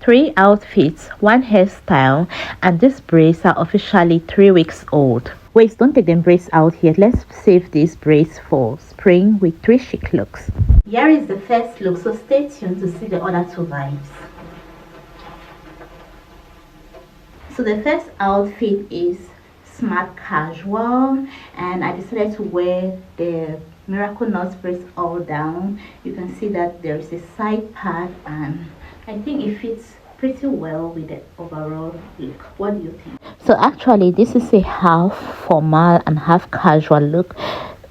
3 outfits, 1 hairstyle, and these braids are officially 3 weeks old. Wait, don't take them braids out yet. Let's save these braids for spring with 3 chic looks. Here is the first look, so stay tuned to see the other 2 vibes. So the first outfit is smart casual, and I decided to wear the miracle knot braids all down. You can see that there is a side part, and I think it fits pretty well with the overall look. What do you think? So actually this is a half formal and half casual look,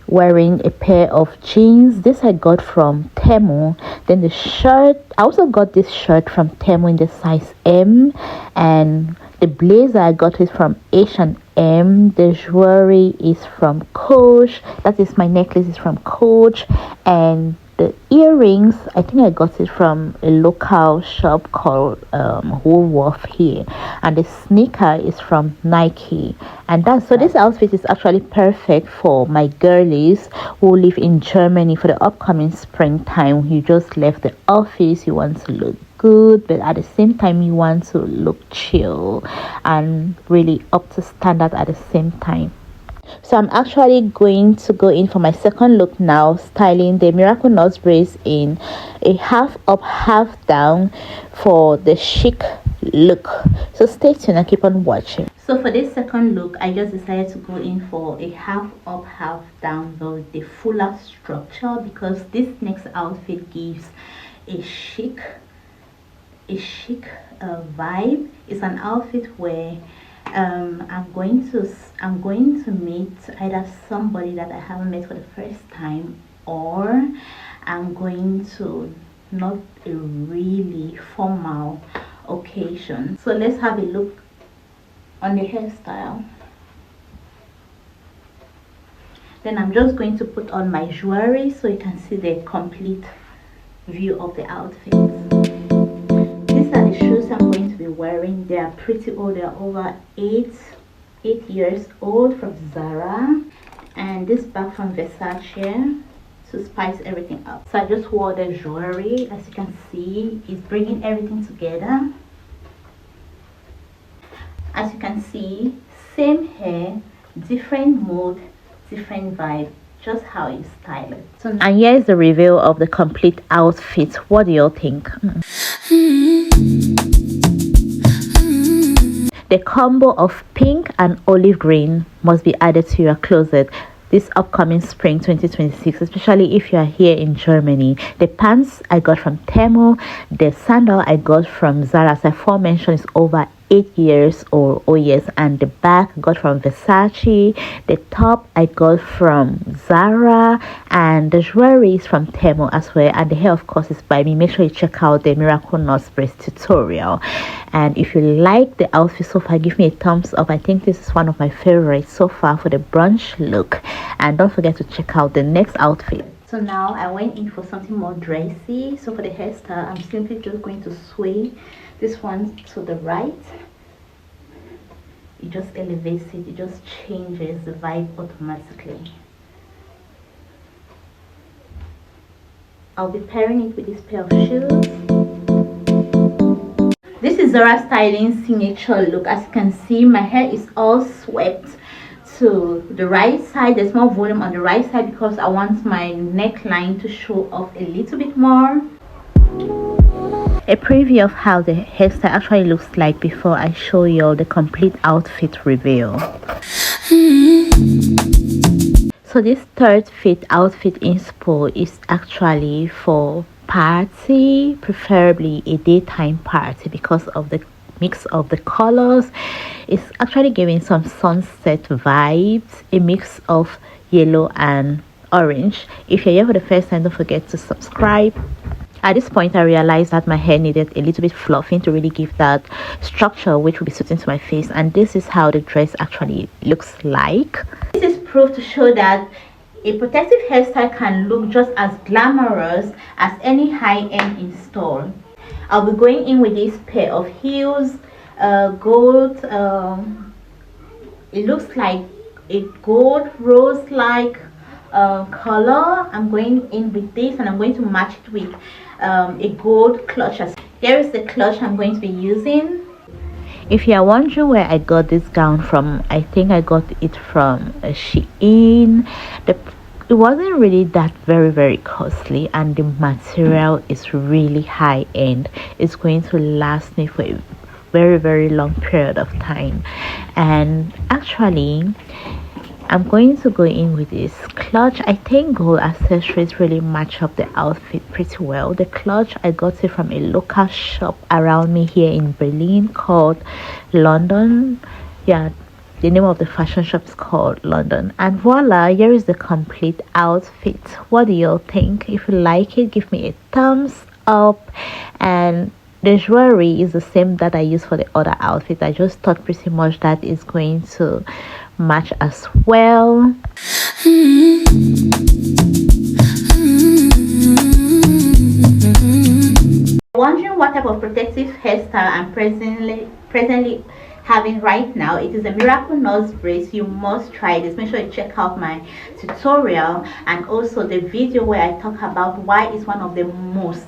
wearing a pair of jeans. This I got from Temu. Then the shirt, I also got this shirt from Temu in the size M, and the blazer I got it from H&M. The jewelry is from Coach. That is, my necklace is from Coach, and the earrings, I think I got it from a local shop called Woolworth here, and the sneaker is from Nike. And that's, so this outfit is actually perfect for my girlies who live in Germany for the upcoming springtime. You just left the office, you want to look good, but at the same time you want to look chill and really up to standard at the same time. So I'm actually going to go in for my second look now, styling the miracle knot braids in a half up half down for the chic look. So stay tuned and keep on watching. So for this second look, I just decided to go in for a half up half down though with the fuller structure, because this next outfit gives a chic vibe. It's an outfit where I'm going to meet either somebody that I haven't met for the first time, or I'm going to not a really formal occasion. So let's have a look on the hairstyle. Then I'm just going to put on my jewelry so you can see the complete view of the outfit. These are the shoes I'm going to be wearing. They are pretty old. They are over 8 years old, from Zara, and this bag from Versace to spice everything up. So I just wore the jewelry. As you can see, it's bringing everything together. As you can see, same hair, different mood, different vibe, just how you style it. So, and here is the reveal of the complete outfit. What do you think? The combo of pink and olive green must be added to your closet this upcoming spring 2026, especially if you are here in Germany. The pants I got from Temu, the sandal I got from Zara, as I aforementioned, is over 8 years old. Oh yes. And the bag I got from Versace, the top I got from Zara, and the jewelry is from Temu as well, and the hair of course is by me. Make sure you check out the miracle knot braids tutorial. And if you like the outfit so far, give me a thumbs up. I think this is one of my favorites so far for the brunch look, and don't forget to check out the next outfit. So now I went in for something more dressy. So for the hairstyle, I'm simply just going to sway this one to the right. It just elevates it, it just changes the vibe automatically. I'll be pairing it with this pair of shoes. This is Zara Styling signature look. As you can see, my hair is all swept to the right side. There's more volume on the right side because I want my neckline to show off a little bit more. A preview of how the hairstyle actually looks like before I show you all the complete outfit reveal. So this third fit outfit inspo is actually for party, preferably a daytime party, because of the mix of the colors. It's actually giving some sunset vibes, a mix of yellow and orange. If you're here for the first time, don't forget to subscribe. At this point, I realized that my hair needed a little bit fluffing to really give that structure which will be suiting to my face, and this is how the dress actually looks like. This is proof to show that a protective hairstyle can look just as glamorous as any high-end install. I'll be going in with this pair of heels, gold, it looks like a gold rose like color. I'm going in with this, and I'm going to match it with a gold clutch. Here is the clutch I'm going to be using. If you are wondering where I got this gown from, I think I got it from Shein. It wasn't really that very costly, and the material is really high end. It's going to last me for a very long period of time. And actually, I'm going to go in with this clutch. I think gold accessories really match up the outfit pretty well. The clutch, I got it from a local shop around me here in Berlin called London. Yeah, the name of the fashion shop is called London. And voila, here is the complete outfit. What do you think? If you like it, give me a thumbs up. And the jewelry is the same that I use for the other outfit. I just thought pretty much that is going to match as well. Wondering what type of protective hairstyle I'm presently having right now. It is a miracle nose brace. You must try this. Make sure you check out my tutorial and also the video where I talk about why it's one of the most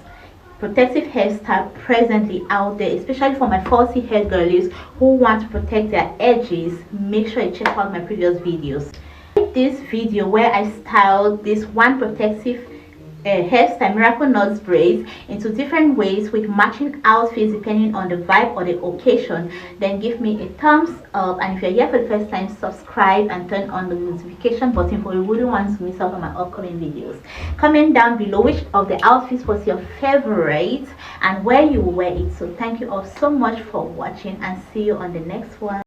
protective hairstyle presently out there, especially for my fussy hair girlies who want to protect their edges. Make sure you check out my previous videos. This video where I styled this one protective hairstyle miracle knots braids into different ways with matching outfits depending on the vibe or the occasion, then give me a thumbs up. And if you're here for the first time, subscribe and turn on the notification button for you wouldn't want to miss out on my upcoming videos. Comment down below which of the outfits was your favorite and where you wear it. So thank you all so much for watching, and see you on the next one.